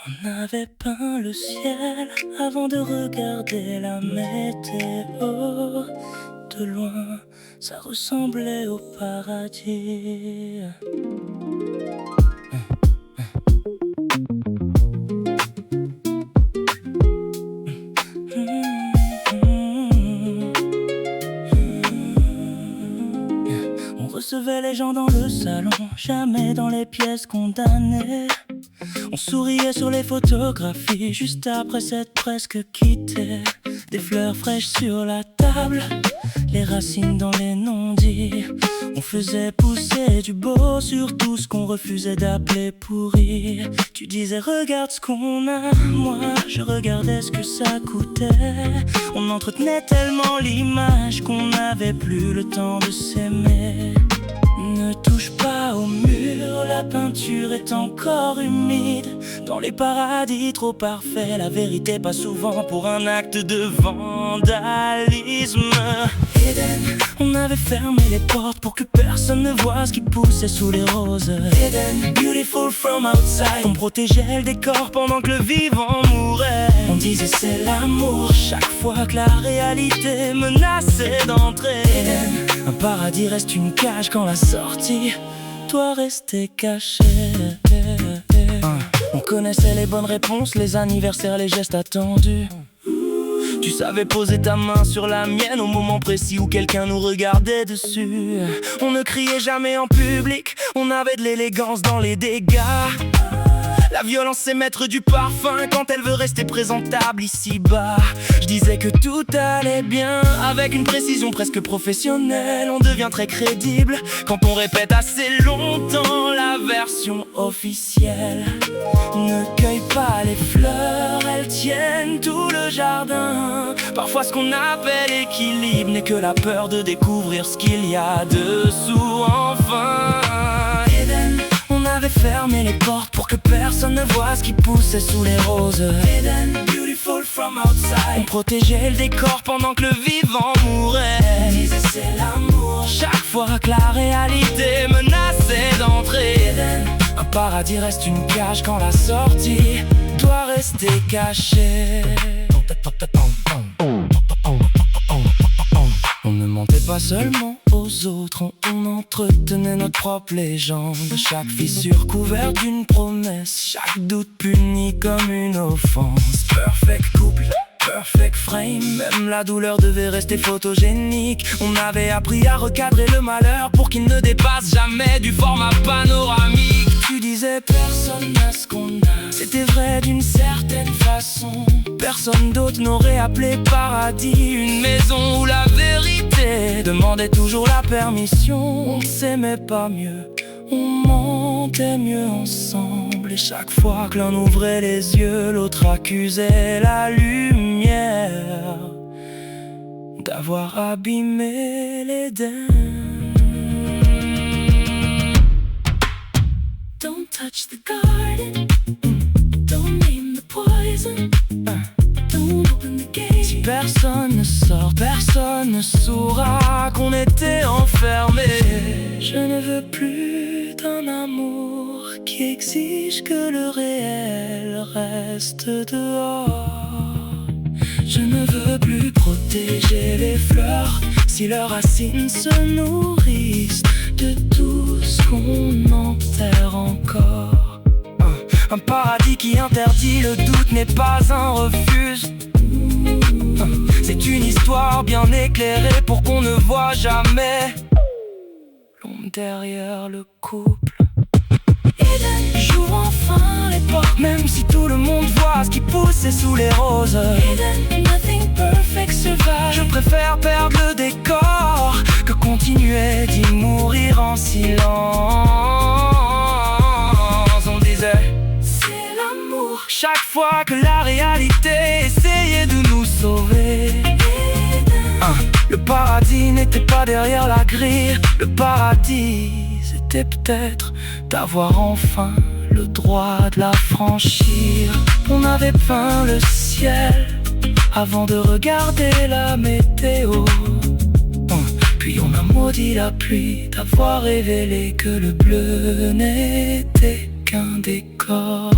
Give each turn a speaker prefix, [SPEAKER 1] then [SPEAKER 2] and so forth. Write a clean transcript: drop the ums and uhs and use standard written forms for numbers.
[SPEAKER 1] On avait peint le ciel avant de regarder la météo. De loin, ça ressemblait au paradis. On recevait les gens dans le salon, jamais dans les pièces condamnées. On souriait sur les photographies, juste après s'être presque quitté. Des fleurs fraîches sur la table, les racines dans les non-dits. On faisait pousser du beau sur tout ce qu'on refusait d'appeler pourri. Tu disais regarde ce qu'on a, moi je regardais ce que ça coûtait. On entretenait tellement l'image qu'on n'avait plus le temps de s'aimer. Ne touche pas au mur, la peinture est encore humide. Dans les paradis trop parfaits, la vérité passe souvent pour un acte de vandalisme. Eden, on avait fermé les portes pour que personne ne voie ce qui poussait sous les roses. Eden, beautiful from outside. On protégeait le décor pendant que le vivant mourait. On disait c'est l'amour chaque fois que la réalité menaçait d'entrer. Eden, un paradis reste une cage quand la sortie doit rester cachée. On connaissait les bonnes réponses, les anniversaires, les gestes attendus. Tu savais poser ta main sur la mienne au moment précis où quelqu'un nous regardait dessus. On ne criait jamais en public, on avait de l'élégance dans les dégâts. La violence c'est mettre du parfum quand elle veut rester présentable ici-bas. Je disais que tout allait bien, avec une précision presque professionnelle. On devient très crédible quand on répète assez longtemps la version officielle. Ne cueille pas les fleurs, elles tiennent tout le jardin. Parfois ce qu'on appelle équilibre n'est que la peur de découvrir ce qu'il y a dessous enfin. Eden, on avait fermé les portes pour que personne ne voie ce qui poussait sous les roses. Eden, beautiful from outside. On protégeait le décor pendant que le vivant mourait. On disait c'est l'amour chaque fois que la réalité menaçait d'entrer. Eden, un paradis reste une cage quand la sortie doit rester cachée. On ne mentait pas seulement aux autres, on entretenait notre propre légende. Chaque fissure couverte d'une promesse, chaque doute puni comme une offense. Perfect couple, perfect frame, même la douleur devait rester photogénique. On avait appris à recadrer le malheur pour qu'il ne dépasse jamais du format panoramique. Tu disais personne n'a ce qu'on a, c'était vrai d'une certaine façon. Personne d'autre n'aurait appelé paradis une maison où la vérité demandait toujours la permission. On s'aimait pas mieux, on mentait mieux ensemble. Et chaque fois que l'un ouvrait les yeux, l'autre accusait la lumière d'avoir abîmé l'Éden. Don't touch the garden, don't name the poison, don't open the gate. Si personne ne sort, personne ne saura qu'on était enfermés. Je ne veux plus d'un amour qui exige que le réel reste dehors. Je ne veux plus protéger les fleurs si leurs racines se nourrissent de tout ce qu'on enterre encore. Un paradis qui interdit le doute n'est pas un refuge. C'est une histoire bien éclairée pour qu'on ne voit jamais l'ombre derrière le couple. Eden, j'ouvre enfin les portes, même si tout le monde voit ce qui poussait sous les roses. Eden, nothing perfect survive. Je préfère perdre le décor que continuer d'y mourir en silence. On disait c'est l'amour chaque fois que la réalité essayait de nous sauver. Le paradis n'était pas derrière la grille, le paradis c'était peut-être d'avoir enfin le droit de la franchir. On avait peint le ciel avant de regarder la météo. Puis on a maudit la pluie d'avoir révélé que le bleu n'était qu'un décor.